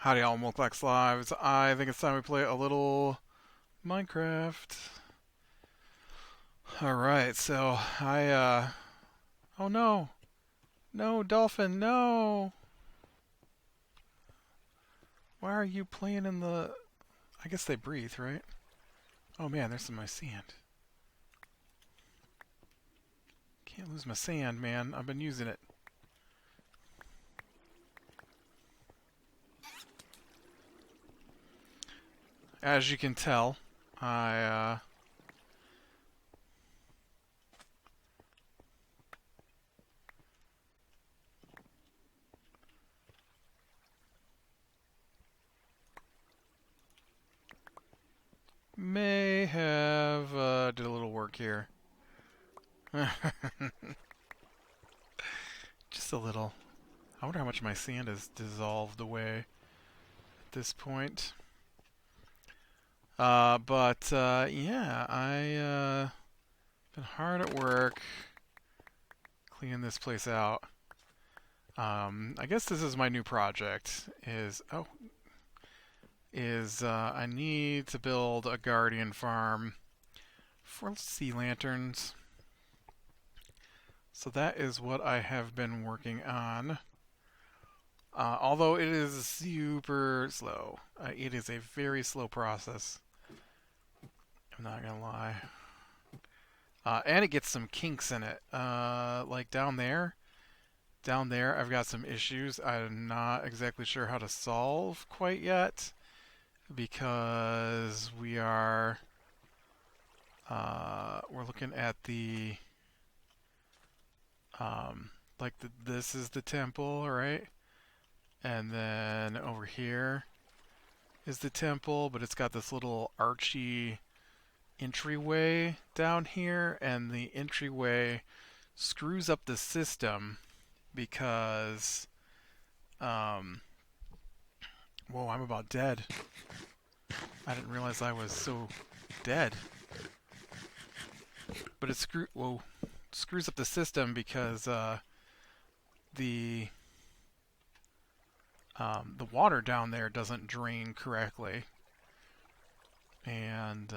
Howdy all Mulclax Lives. I think it's time we play a little Minecraft. Alright, so oh no! No, dolphin, no! Why are you playing in the... I guess they breathe, right? Oh man, there's some of my sand. Can't lose my sand, man. I've been using it. As you can tell, I may have did a little work here. Just a little. I wonder how much my sand has dissolved away at this point. Yeah, I been hard at work cleaning this place out. I guess this is my new project. I need to build a guardian farm for sea lanterns. So that is what I have been working on. Although it is super slow. It is a very slow process. I'm not gonna lie. And it gets some kinks in it. Like down there I've got some issues I'm not exactly sure how to solve quite yet, because we're looking at the this is the temple, right? And then over here is the temple, but it's got this little archy entryway down here, and the entryway screws up the system because whoa, I'm about dead. I didn't realize I was so dead. But it screws up the system because the water down there doesn't drain correctly. And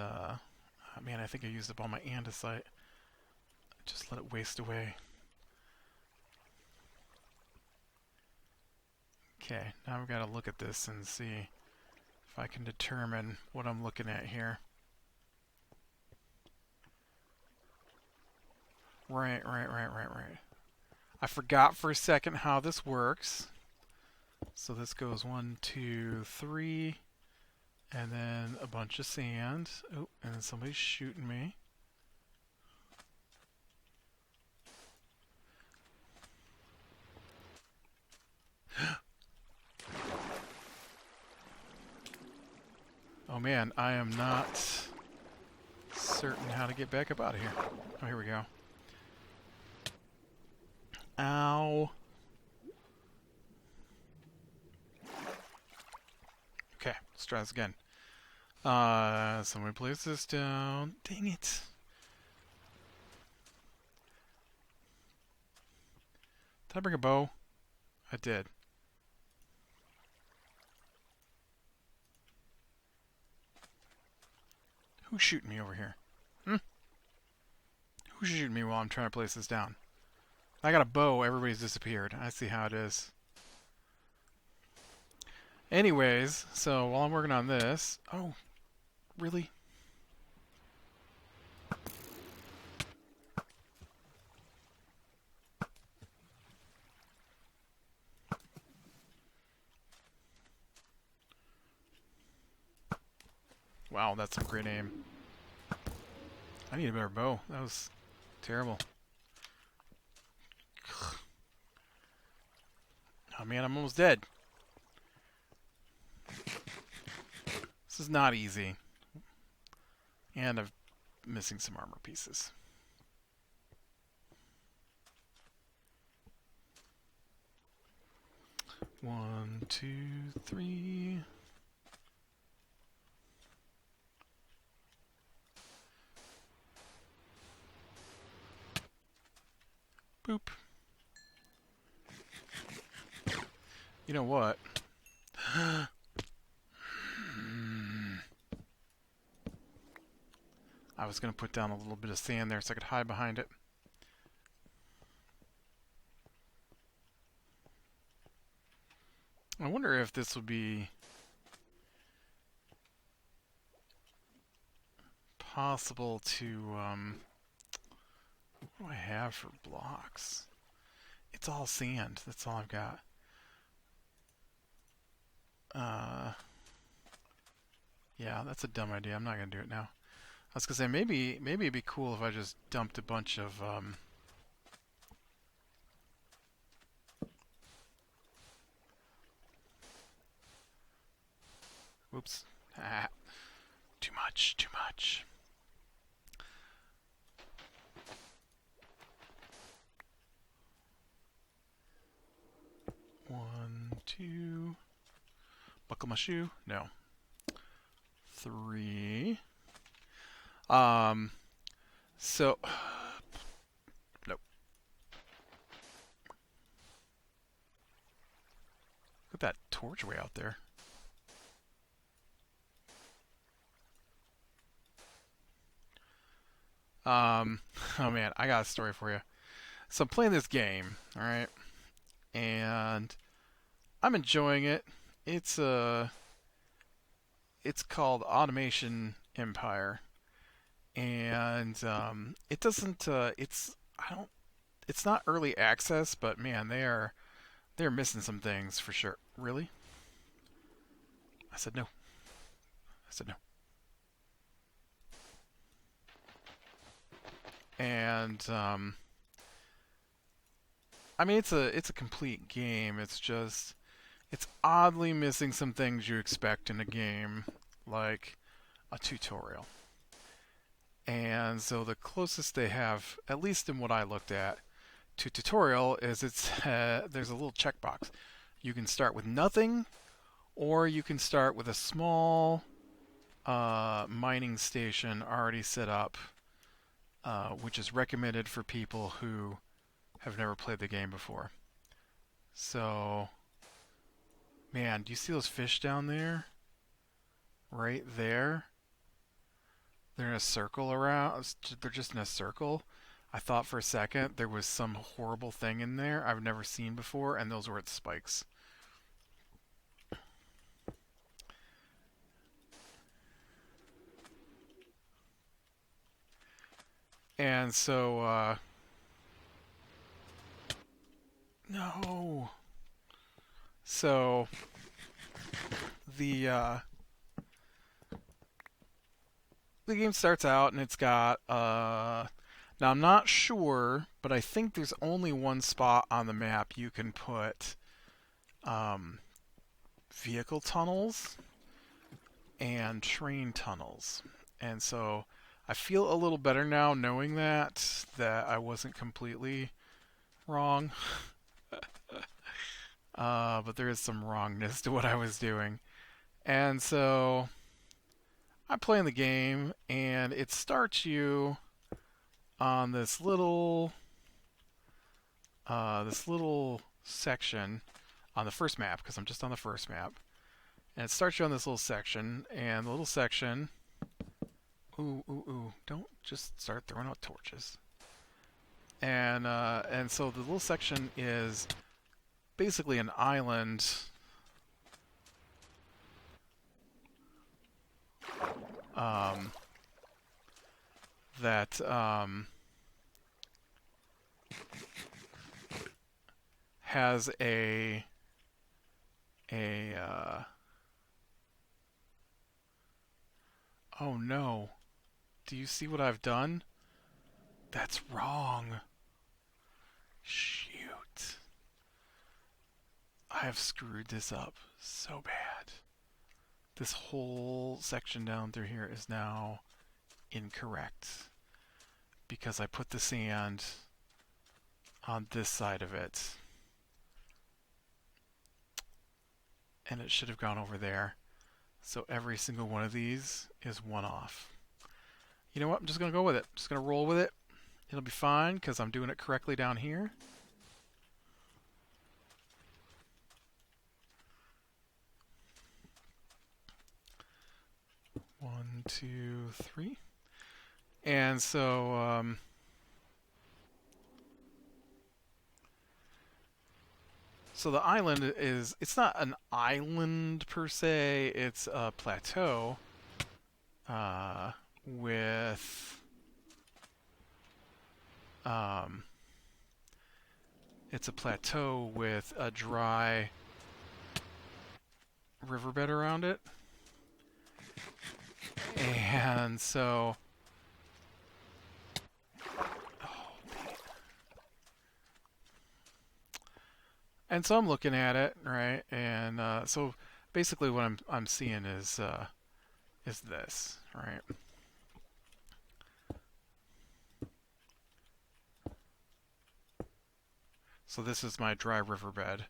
man, I think I used up all my andesite. Just let it waste away. Okay, now we've got to look at this and see if I can determine what I'm looking at here. Right. I forgot for a second how this works. So this goes 1, 2, 3, and then a bunch of sand. Oh, and then somebody's shooting me. Oh man, I am not certain how to get back up out of here. Oh, here we go. Ow. Okay, let's try this again. Somebody place this down. Dang it. Did I bring a bow? I did. Who's shooting me over here? Who's shooting me while I'm trying to place this down? I got a bow, everybody's disappeared. I see how it is. Anyways, so while I'm working on this... Oh, really? Wow, that's some great aim. I need a better bow. That was terrible. Oh man, I'm almost dead. This is not easy. And I'm missing some armor pieces. One, two, three. Boop. You know what? I was going to put down a little bit of sand there so I could hide behind it. I wonder if this would be possible to, what do I have for blocks? It's all sand. That's all I've got. Yeah, that's a dumb idea. I'm not going to do it now. I was going to say, maybe it'd be cool if I just dumped a bunch of, whoops. Ah, too much, too much. One, two. Buckle my shoe? No. 3. So, nope. Look at that torch way out there. Oh man, I got a story for you. So I'm playing this game, alright? And I'm enjoying it. It's called Automation Empire. And it doesn't it's not early access, but man, they're missing some things for sure. Really? I said no. I said no. And I mean it's a complete game. It's oddly missing some things you expect in a game, like a tutorial. And so the closest they have, at least in what I looked at, to tutorial is there's a little checkbox. You can start with nothing, or you can start with a small mining station already set up, which is recommended for people who have never played the game before. So, man, do you see those fish down there? Right there? They're in a circle around. They're just in a circle. I thought for a second there was some horrible thing in there I've never seen before, and those were its spikes. And so, no. So, the the game starts out and it's got now I'm not sure, but I think there's only one spot on the map you can put vehicle tunnels and train tunnels. And so I feel a little better now knowing that I wasn't completely wrong. But there is some wrongness to what I was doing. And so I'm playing the game, and it starts you on this little section on the first map, because I'm just on the first map. And it starts you on this little section, and the little section... Ooh, ooh, ooh. Don't just start throwing out torches. And so the little section is basically an island that has oh no. Do you see what I've done? That's wrong. Shoot. I have screwed this up so bad. This whole section down through here is now incorrect because I put the sand on this side of it. And it should have gone over there. So every single one of these is one off. You know what? I'm just going to go with it. I'm just going to roll with it. It'll be fine because I'm doing it correctly down here. One, two, three. And so the island is, it's not an island per se, it's a plateau uh, with um, it's a plateau with a dry riverbed around it. And so I'm looking at it, right? And so basically what I'm seeing is this, right? So this is my dry riverbed.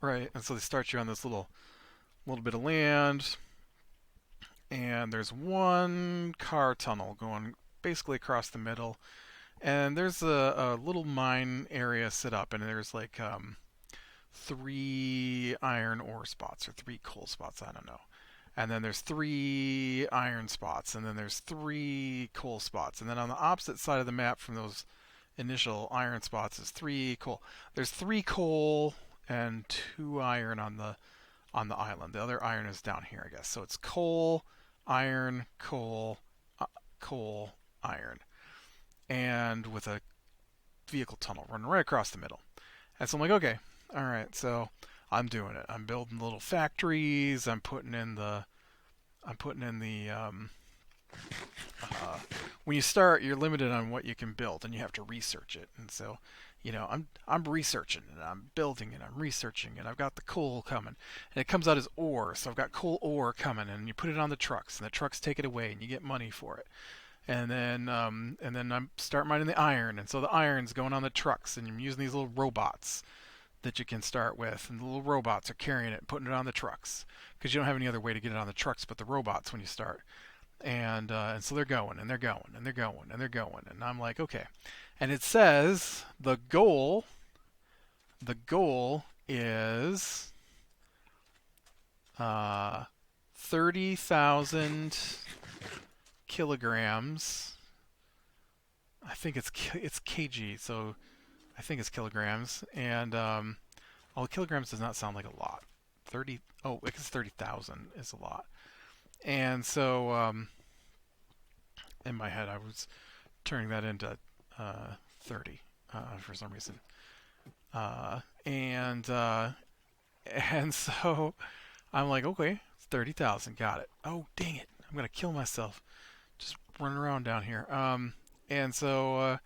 Right, and so they start you on this little bit of land, and there's one car tunnel going basically across the middle, and there's a little mine area set up, and there's like 3 iron ore spots or 3 coal spots, I don't know. And then there's 3 iron spots, and then there's 3 coal spots, and then on the opposite side of the map from those initial iron spots is 3 coal. There's 3 coal and 2 iron on the island. The other iron is down here, I guess. So it's coal, iron, coal, coal, iron, and with a vehicle tunnel running right across the middle. And so I'm like, okay, all right, so I'm doing it. I'm building little factories. I'm putting in the when you start, you're limited on what you can build, and you have to research it. And so, I'm researching and I'm building and I'm researching, and I've got the coal coming, and it comes out as ore. So I've got coal ore coming, and you put it on the trucks, and the trucks take it away, and you get money for it. And then I'm start mining the iron, and so the iron's going on the trucks, and I'm using these little robots that you can start with, and the little robots are carrying it and putting it on the trucks because you don't have any other way to get it on the trucks but the robots when you start. And so they're going and they're going and they're going and they're going, and I'm like, okay. And it says the goal is 30,000 kilograms. I think it's kg, so I think it's kilograms. And well, kilograms does not sound like a lot. 30. Oh, I guess 30,000 is a lot. And so in my head, I was turning that into 30 for some reason. And and so I'm like, okay, it's 30,000. Got it. Oh, dang it! I'm gonna kill myself just running around down here. And so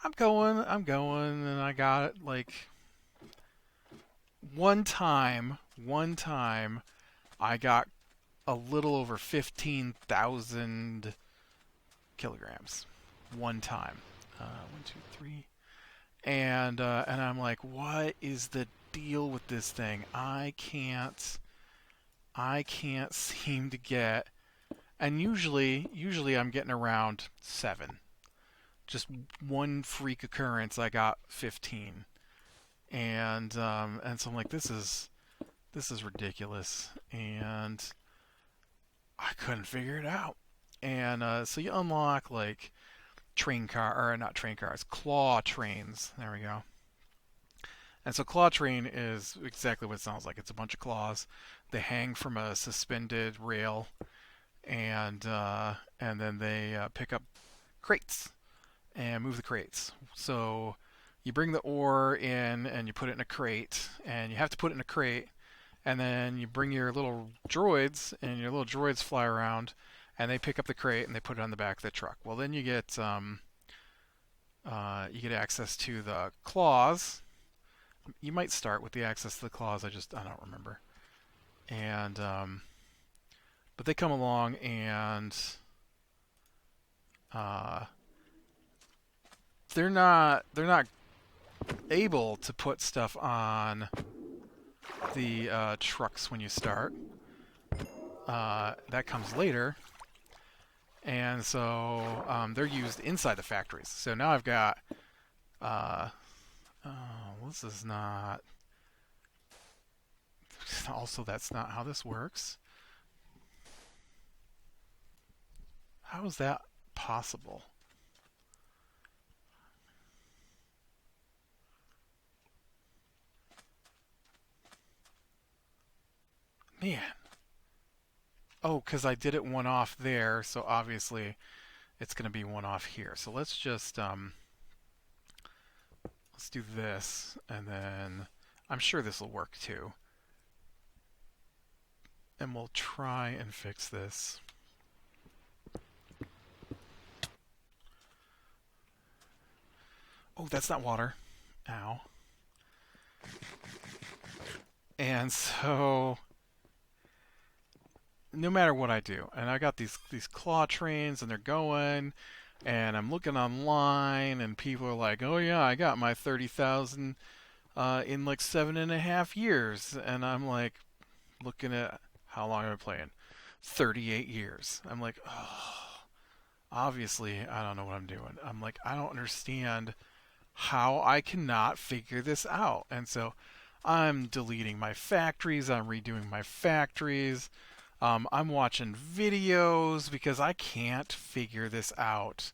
I'm going, and I got it like one time, I got a little over 15,000 kilograms. One time. 1, 2, 3. And I'm like, what is the deal with this thing? I can't seem to get. And usually I'm getting around 7. Just one freak occurrence, I got 15. And so I'm like, this is ridiculous, and I couldn't figure it out. And so you unlock like train car, or not train cars, claw trains. There we go. And so claw train is exactly what it sounds like. It's a bunch of claws. They hang from a suspended rail, and then they pick up crates and move the crates. So you bring the ore in and you put it in a crate, and you have to put it in a crate, and then you bring your little droids, and your little droids fly around, and they pick up the crate and they put it on the back of the truck. Well, then you get access to the claws. You might start with the access to the claws. I don't remember. And but they come along, and uh, they're not able to put stuff on the trucks when you start. That comes later, and so they're used inside the factories. So now I've got. Oh, this is not. Also, that's not how this works. How is that possible? Man. Oh, because I did it one off there, so obviously it's going to be one off here. So let's just let's do this, and then I'm sure this will work too. And we'll try and fix this. Oh, that's not water. Ow. And so no matter what I do, and I got these claw trains, and they're going, and I'm looking online, and people are like, "Oh yeah, I got my 30,000 in like 7.5 years," and I'm like, looking at how long I've been playing, 38 years. I'm like, oh, obviously I don't know what I'm doing. I'm like, I don't understand how I cannot figure this out, and so I'm deleting my factories. I'm redoing my factories. I'm watching videos because I can't figure this out.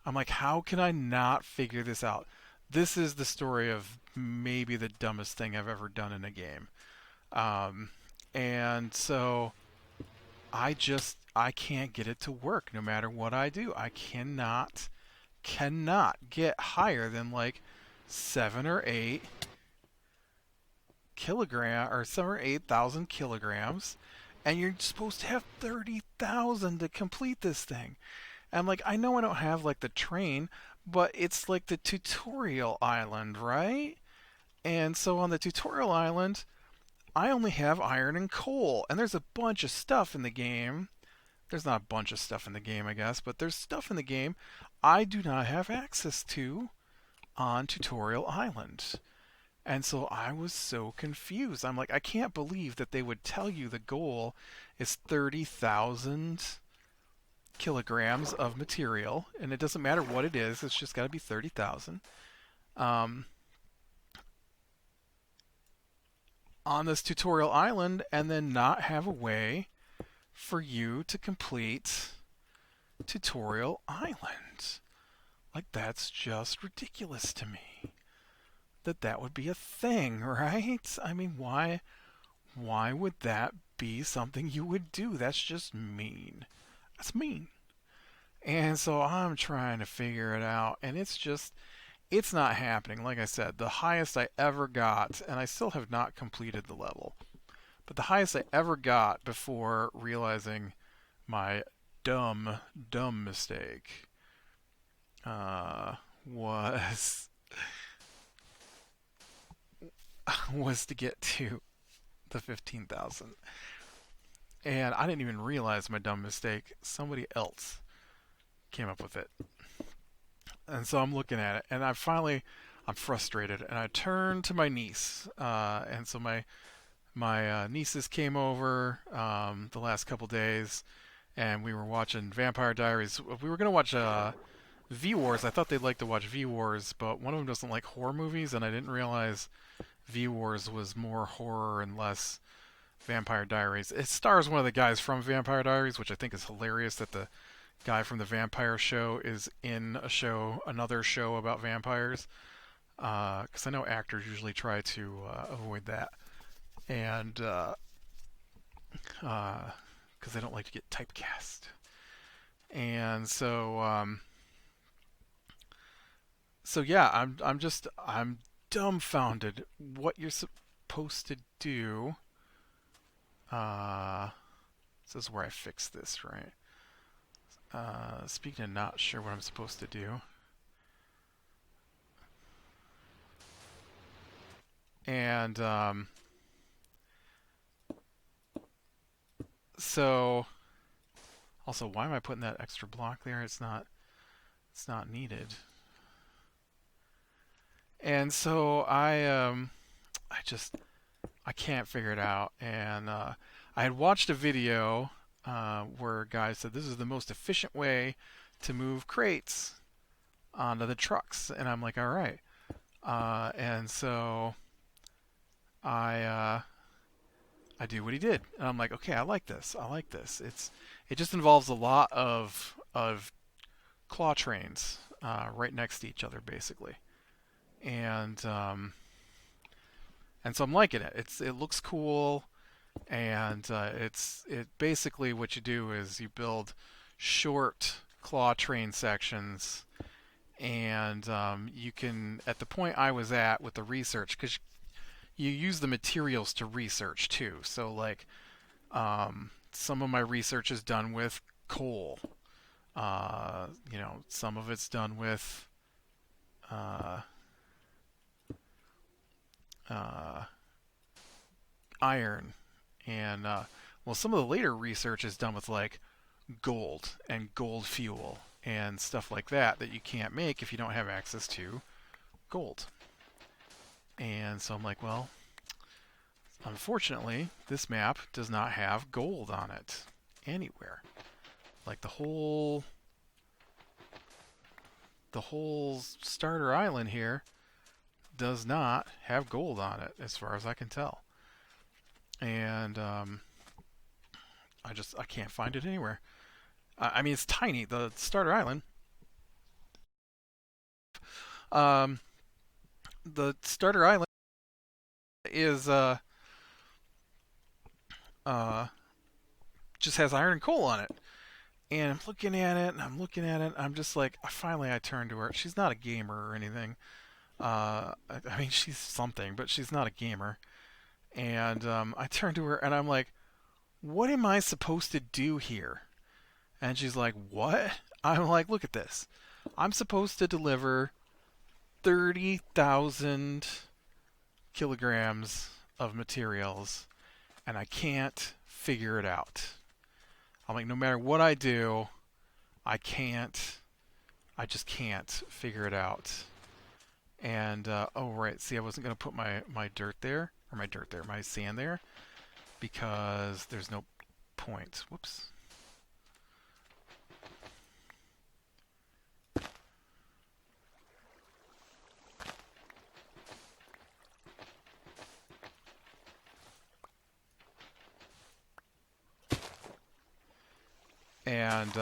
I'm like, how can I not figure this out? This is the story of maybe the dumbest thing I've ever done in a game. Um, and so I can't get it to work no matter what I do. I cannot get higher than like 7 or 8,000 kilograms, and you're supposed to have 30,000 to complete this thing. And like, I know I don't have like the train, but it's like the tutorial island, right? And so on the tutorial island, I only have iron and coal, and there's a bunch of stuff in the game. There's not a bunch of stuff in the game, I guess, but there's stuff in the game I do not have access to on tutorial island. And so I was so confused. I'm like, I can't believe that they would tell you the goal is 30,000 kilograms of material, and it doesn't matter what it is, it's just got to be 30,000. Um, on this tutorial island, and then not have a way for you to complete tutorial island. Like, that's just ridiculous to me. That would be a thing, right? I mean, why would that be something you would do? That's just mean. That's mean. And so I'm trying to figure it out, and it's not happening. Like I said, the highest I ever got, and I still have not completed the level, but the highest I ever got before realizing my dumb mistake was was to get to the 15,000. And I didn't even realize my dumb mistake. Somebody else came up with it. And so I'm looking at it, and I'm frustrated, and I turn to my niece. And so my nieces came over the last couple days, and we were watching Vampire Diaries. We were gonna watch V Wars. I thought they'd like to watch V Wars, but one of them doesn't like horror movies, and I didn't realize V Wars was more horror and less Vampire Diaries. It stars one of the guys from Vampire Diaries, which I think is hilarious that the guy from the vampire show is in another show about vampires. Because I know actors usually try to avoid that, and because they don't like to get typecast. And so yeah, I'm dumbfounded what you're supposed to do. This is where I fix this, right? Speaking of not sure what I'm supposed to do. And so also, why am I putting that extra block there? It's not needed. And so I can't figure it out. And I had watched a video where a guy said this is the most efficient way to move crates onto the trucks, and I'm like, all right. And so I I do what he did. And I'm like, okay, I like this. I like this. It just involves a lot of claw trains right next to each other, basically. And and so I'm liking it. It looks cool, and it basically what you do is you build short claw train sections, and you can at the point I was at with the research because you use the materials to research too. So like some of my research is done with coal. Some of it's done with uh, uh, iron, and well, some of the later research is done with like gold and gold fuel and stuff like that that you can't make if you don't have access to gold. And so I'm like, well, unfortunately, this map does not have gold on it anywhere. Like the whole starter island here does not have gold on it as far as I can tell. And I can't find it anywhere. I mean, it's tiny. The starter island. Um, the starter island is uh just has iron and coal on it. And I'm looking at it, and I'm looking at it. I'm just like, finally, I turn to her. She's not a gamer or anything. I mean, she's something, but she's not a gamer. And I turn to her, and I'm like, "What am I supposed to do here?" And she's like, "What?" I'm like, "Look at this. I'm supposed to deliver 30,000 kilograms of materials, and I can't figure it out." I'm like, no matter what I do, I can't. I just can't figure it out. And oh right, see, I wasn't gonna put my dirt there or my sand there because there's no point. Whoops. And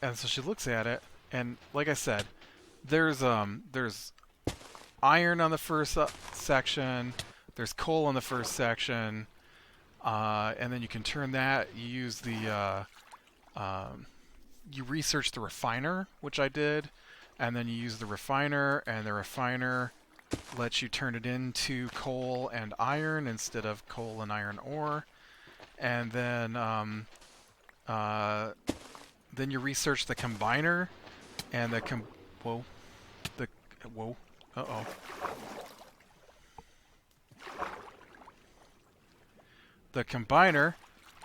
and so she looks at it, and like I said, there's iron on the first section, there's coal on the first section, and then you can turn that. You use you research the refiner, which I did, and then you use the refiner, and the refiner lets you turn it into coal and iron instead of coal and iron ore, and uh, then you research the combiner, and whoa, the whoa, uh-oh. The combiner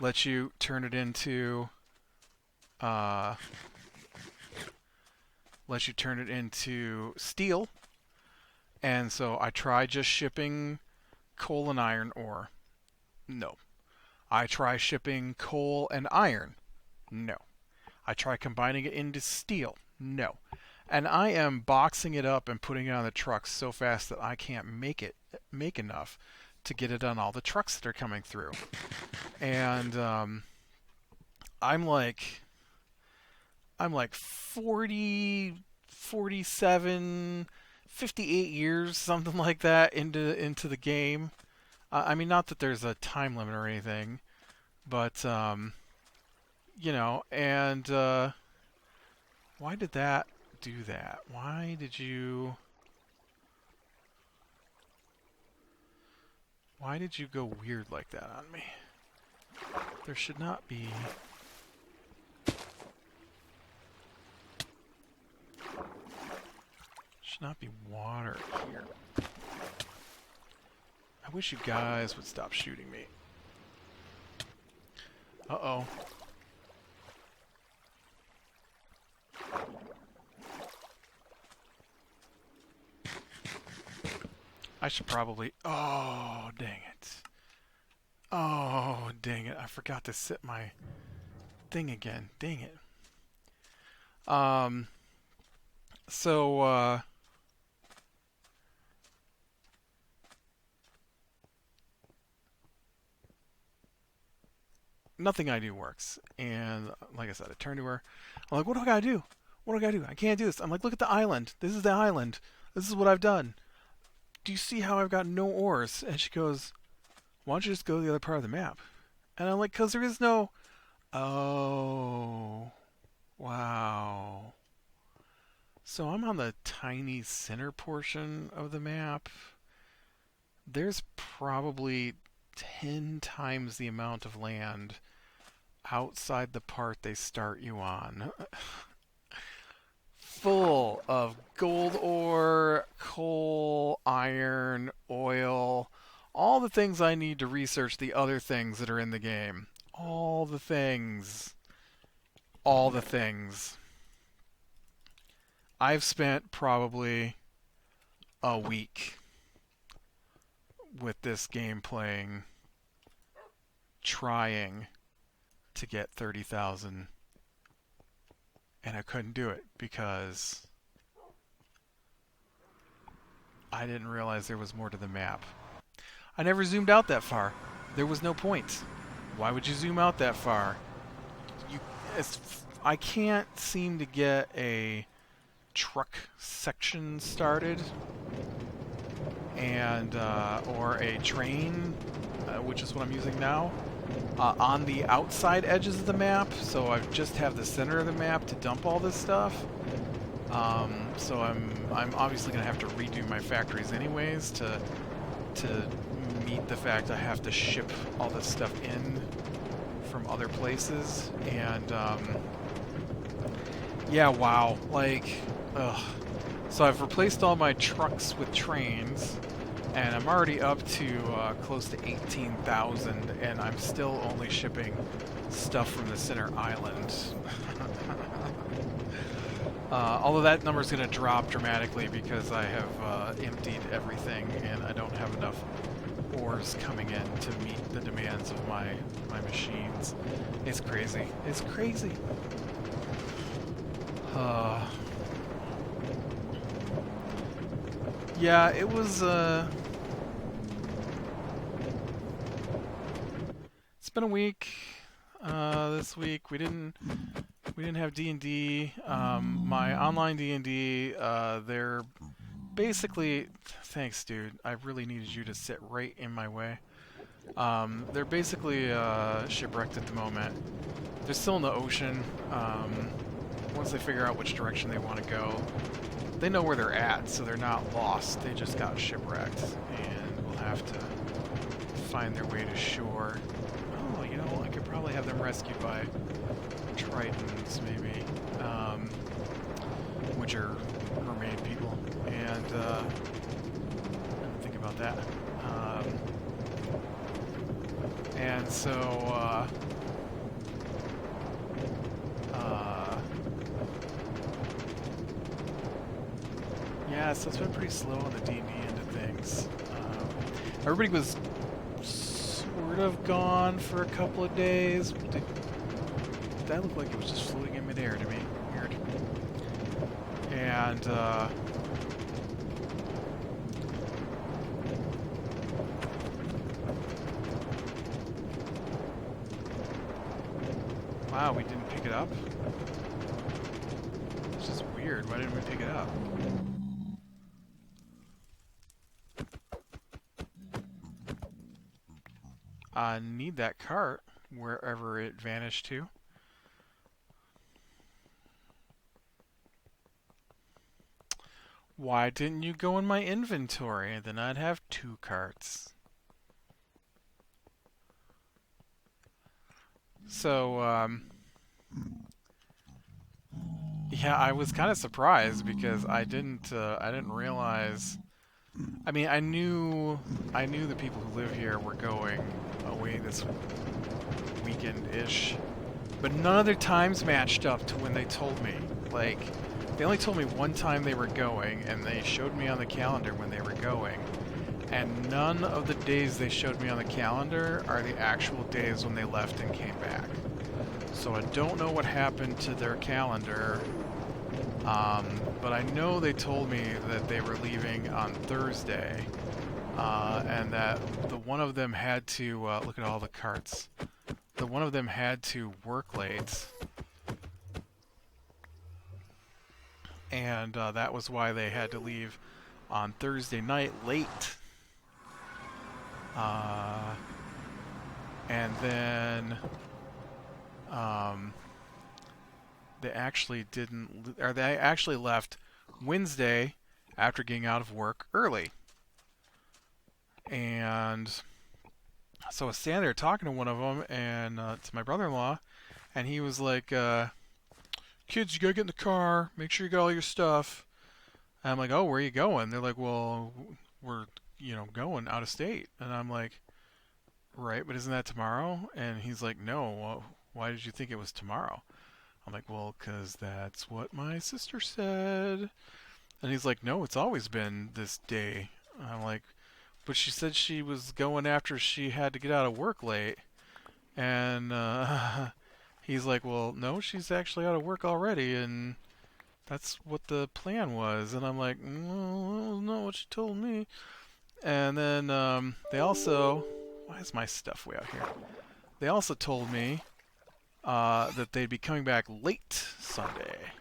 lets you turn it into uh, steel. And so I tried just shipping coal and iron ore. No. I try shipping coal and iron. No. I try combining it into steel. No. And I am boxing it up and putting it on the trucks so fast that I can't make enough to get it on all the trucks that are coming through. And I'm like 40, 47, 58 years, something like that, into the game. I mean, not that there's a time limit or anything, but and why did that do that? Why did you go weird like that on me? There should not be. Should not be water here. I wish you guys would stop shooting me. Uh-oh. I should probably... Oh, dang it. Oh, dang it. I forgot to set my thing again. Dang it. So, nothing I do works. And like I said, I turn to her. I'm like, what do I gotta do? What do I gotta do? I can't do this. I'm like, look at the island. This is the island. This is what I've done. Do you see how I've got no oars? And she goes, why don't you just go to the other part of the map? And I'm like, because there is no... Oh, wow. So I'm on the tiny center portion of the map. There's probably 10 times the amount of land outside the part they start you on. Full of gold ore, coal, iron, oil, all the things I need to research the other things that are in the game. All the things. All the things. I've spent probably a week with this game playing, trying to get 30,000, and I couldn't do it because I didn't realize there was more to the map. I never zoomed out that far. There was no point. Why would you zoom out that far? I can't seem to get a truck section started, and or a train, which is what I'm using now, on the outside edges of the map. So I just have the center of the map to dump all this stuff. So I'm obviously going to have to redo my factories anyways to meet the fact I have to ship all this stuff in from other places. And yeah, wow, like, ugh. So I've replaced all my trucks with trains, and I'm already up to close to 18,000, and I'm still only shipping stuff from the center island. Although that number is going to drop dramatically because I have emptied everything, and I don't have enough ores coming in to meet the demands of my machines. It's crazy. It's crazy. Yeah, it was, it's been a week, this week. We didn't have D&D. My online D&D, they're basically, thanks dude, I really needed you to sit right in my way. They're basically, shipwrecked at the moment. They're still in the ocean. Once they figure out which direction they want to go, they know where they're at, so they're not lost. They just got shipwrecked, and will have to find their way to shore. Oh, you know, I could probably have them rescued by Tritons, maybe, which are mermaid people, and I didn't think about that. And so, yeah, so it's been pretty slow on the D&D end of things. Everybody was sort of gone for a couple of days. That looked like it was just floating in midair to me. Weird. And, wow, we didn't pick it up? It's just weird. Why didn't we pick it up? I need that cart wherever it vanished to. Why didn't you go in my inventory? Then I'd have 2 carts. So, yeah, I was kind of surprised because I didn't realize. I mean, I knew the people who live here were going away this weekend-ish, but none of their times matched up to when they told me. Like, they only told me one time they were going, and they showed me on the calendar when they were going, and none of the days they showed me on the calendar are the actual days when they left and came back. So I don't know what happened to their calendar. But I know they told me that they were leaving on Thursday, and that the one of them had to look at all the carts. the one of them had to work late, and that was why they had to leave on Thursday night late. And then they actually didn't, or they actually left Wednesday after getting out of work early. And so I was standing there talking to one of them, and to my brother-in-law, and he was like, "Kids, you gotta get in the car. Make sure you got all your stuff." And I'm like, "Oh, where are you going?" They're like, "Well, we're going out of state." And I'm like, "Right, but isn't that tomorrow?" And he's like, "No. Well, why did you think it was tomorrow?" I'm like, "Well, 'cause that's what my sister said." And he's like, "No, it's always been this day." And I'm like, "But she said she was going after she had to get out of work late." And he's like, "Well, no, she's actually out of work already, and that's what the plan was." And I'm like, "No, that's not what she told me." And then they also, why is my stuff way out here? They also told me that they'd be coming back late Sunday.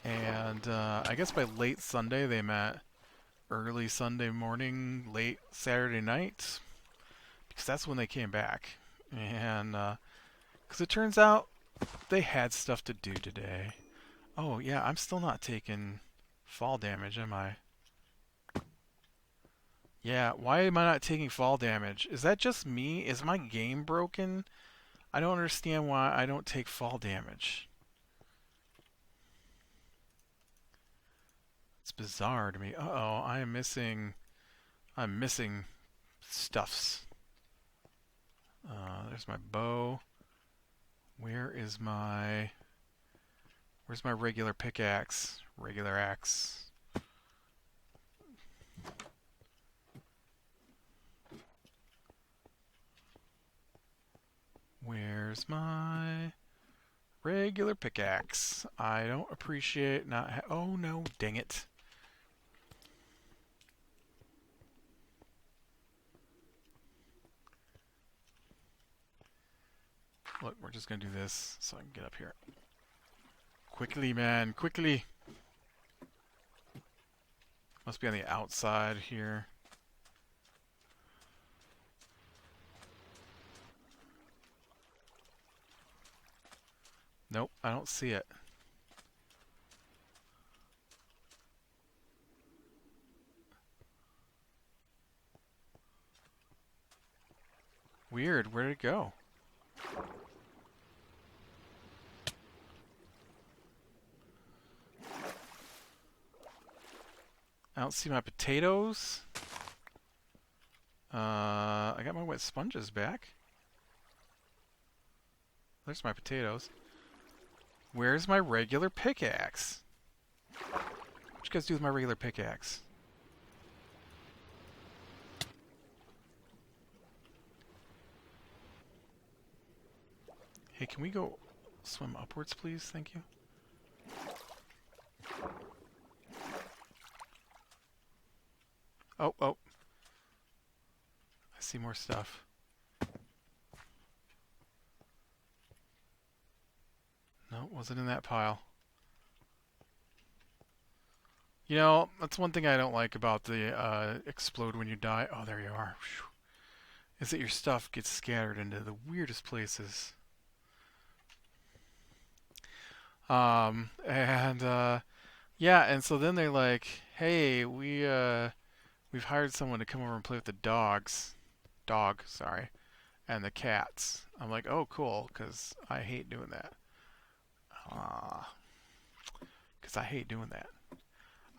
And I guess by late Sunday they meant early Sunday morning, late Saturday night, because that's when they came back. And because it turns out they had stuff to do today. Oh, yeah, I'm still not taking fall damage, am I? Yeah, why am I not taking fall damage? Is that just me? Is my game broken? I don't understand why I don't take fall damage. It's bizarre to me. Uh-oh, I'm missing stuffs. There's my bow. Where's my regular pickaxe? Regular axe. Where's my regular pickaxe? I don't appreciate not oh no, dang it. Look, we're just gonna do this so I can get up here. Quickly, man, quickly. Must be on the outside here. Nope, I don't see it. Weird, where did it go? I don't see my potatoes. I got my wet sponges back. There's my potatoes. Where's my regular pickaxe? What you guys do with my regular pickaxe? Hey, can we go swim upwards, please? Thank you. Oh, oh. I see more stuff. No, wasn't in that pile. You know, that's one thing I don't like about the explode when you die. Oh, there you are. Whew. Is that your stuff gets scattered into the weirdest places. And yeah, and so then they're like, "Hey, we've hired someone to come over and play with the dog, sorry, and the cats." I'm like, "Oh, cool," because I hate doing that. Because I hate doing that.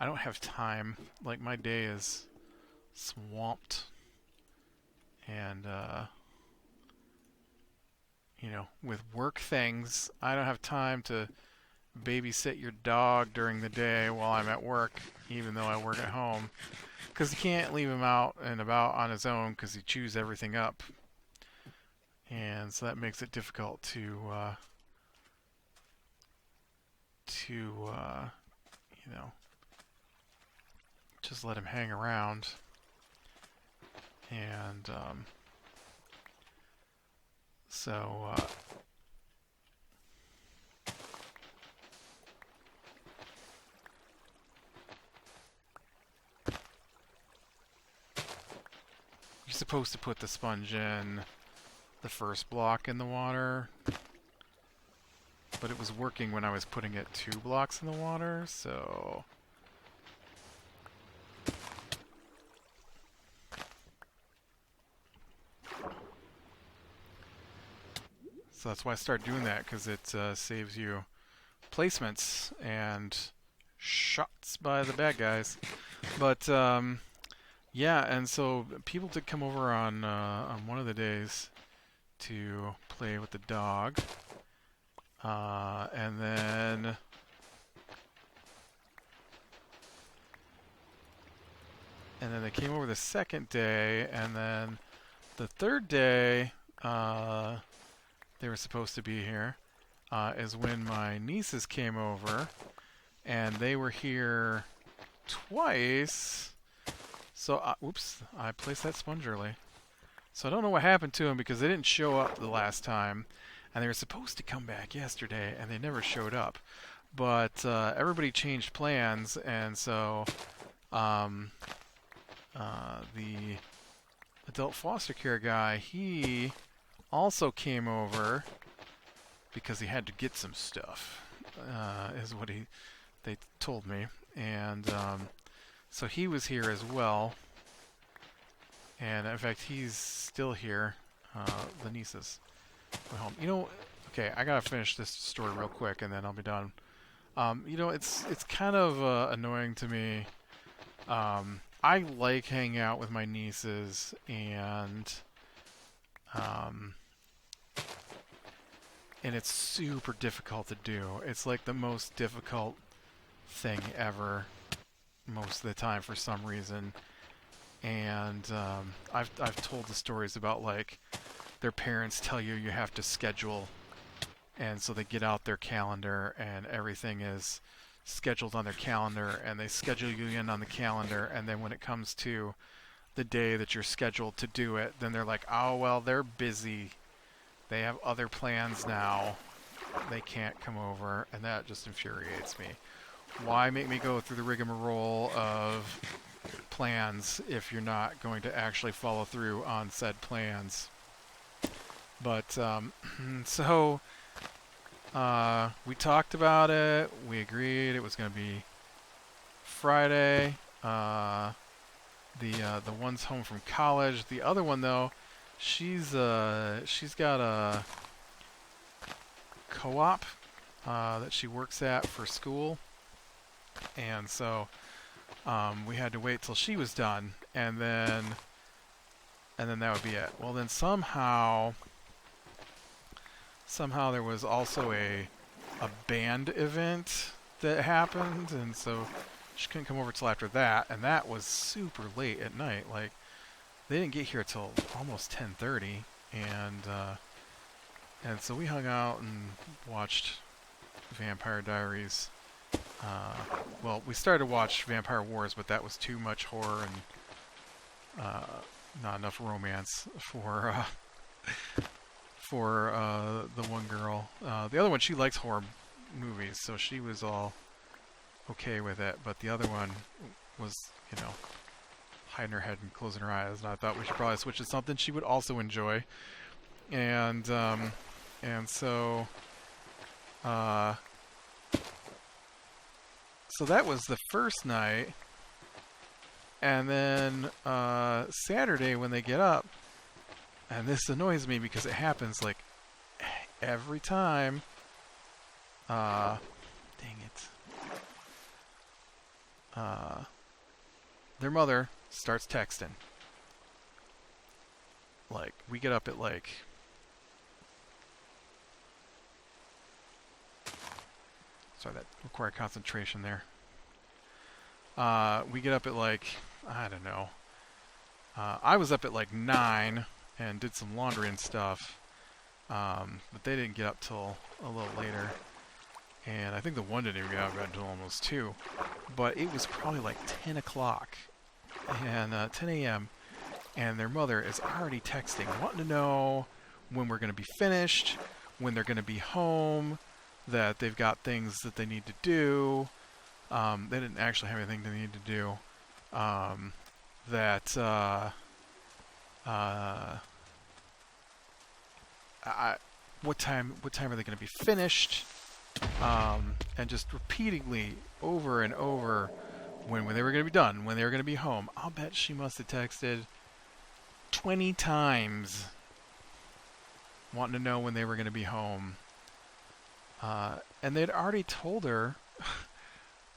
I don't have time. Like, my day is swamped. And, with work things, I don't have time to babysit your dog during the day while I'm at work, even though I work at home. Because you can't leave him out and about on his own because he chews everything up. And so that makes it difficult to just let him hang around. And So, you're supposed to put the sponge in the first block in the water, but it was working when I was putting it 2 blocks in the water, so... So that's why I started doing that, because it saves you placements and shots by the bad guys. But yeah, and so people did come over on one of the days to play with the dog, and then they came over the second day, and then the third day they were supposed to be here is when my nieces came over, and they were here twice. So, oops, I placed that sponge early. So I don't know what happened to them because they didn't show up the last time, and they were supposed to come back yesterday, and they never showed up. But everybody changed plans, and so the adult foster care guy, he also came over because he had to get some stuff, is what they told me. And so he was here as well. And in fact, he's still here. The nieces went home. You know, okay, I gotta finish this story real quick, and then I'll be done. You know, it's kind of annoying to me. I like hanging out with my nieces, and it's super difficult to do. It's like the most difficult thing ever, most of the time for some reason. And I've told the stories about, like, their parents tell you have to schedule, and so they get out their calendar and everything is scheduled on their calendar, and they schedule you in on the calendar, and then when it comes to the day that you're scheduled to do it, then they're like, oh, well, they're busy. They have other plans now. They can't come over, and that just infuriates me. Why make me go through the rigmarole of plans if you're not going to actually follow through on said plans? But so we talked about it. We agreed it was going to be Friday. The one's home from college. The other one, though, she's got a co-op that she works at for school, and so we had to wait till she was done, and then that would be it. Well, then somehow there was also a band event that happened, and so she couldn't come over till after that, and that was super late at night. Like, they didn't get here till almost 10:30, and so we hung out and watched Vampire Diaries. Well, we started to watch Vampire Wars, but that was too much horror and not enough romance for the one girl. The other one, she likes horror movies, so she was all okay with it, but the other one was, you know, hiding her head and closing her eyes, and I thought we should probably switch to something she would also enjoy. And so that was the first night. And then Saturday when they get up, and this annoys me because it happens like every time. Dang it. Their mother starts texting. Like, we get up at like... Sorry, that required concentration there. We get up at like, I don't know. I was up at like 9 and did some laundry and stuff. But they didn't get up till a little later. And I think the one didn't even get out until almost 2. But it was probably like 10 o'clock. And 10 a.m. And their mother is already texting, wanting to know when we're going to be finished, when they're going to be home, that they've got things that they need to do. They didn't actually have anything they need to do. What time are they going to be finished? And just repeatedly over and over when they were going to be done, when they were going to be home. I'll bet she must have texted 20 times wanting to know when they were going to be home. And they'd already told her,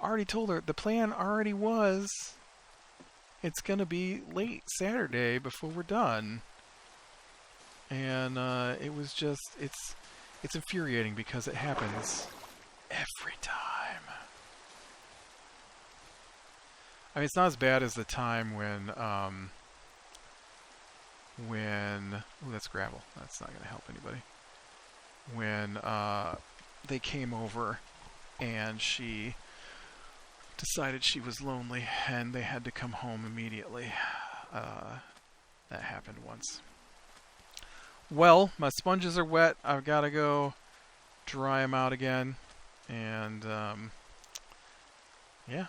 the plan already was it's going to be late Saturday before we're done. And it was just, it's infuriating because it happens every time. I mean, it's not as bad as the time when ooh, that's gravel. That's not going to help anybody. When they came over and she decided she was lonely and they had to come home immediately. That happened once. Well, my sponges are wet. I've got to go dry them out again. And, yeah.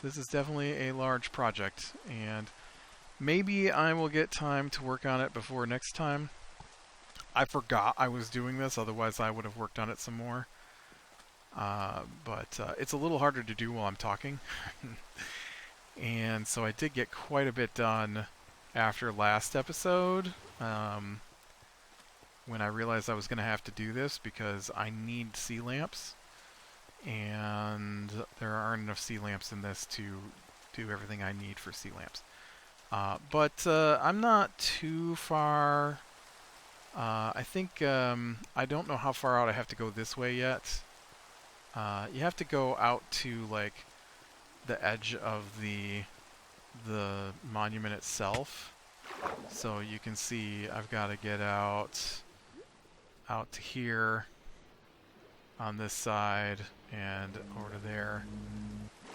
This is definitely a large project. And maybe I will get time to work on it before next time. I forgot I was doing this. Otherwise, I would have worked on it some more. But it's a little harder to do while I'm talking. And so I did get quite a bit done after last episode. When I realized I was going to have to do this because I need sea lamps. And there aren't enough sea lamps in this to do everything I need for sea lamps. But I'm not too far. I think I don't know how far out I have to go this way yet. You have to go out to like the edge of the monument itself. So you can see I've got to get out to here on this side and over to there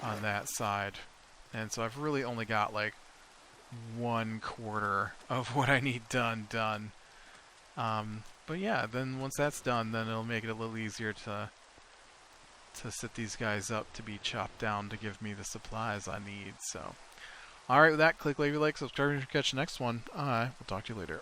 on that side. And so I've really only got like 1/4 of what I need done. But yeah, then once that's done, then it'll make it a little easier to set these guys up to be chopped down to give me the supplies I need. So, alright, with that, click, leave a like, subscribe to catch the next one. I will talk to you later.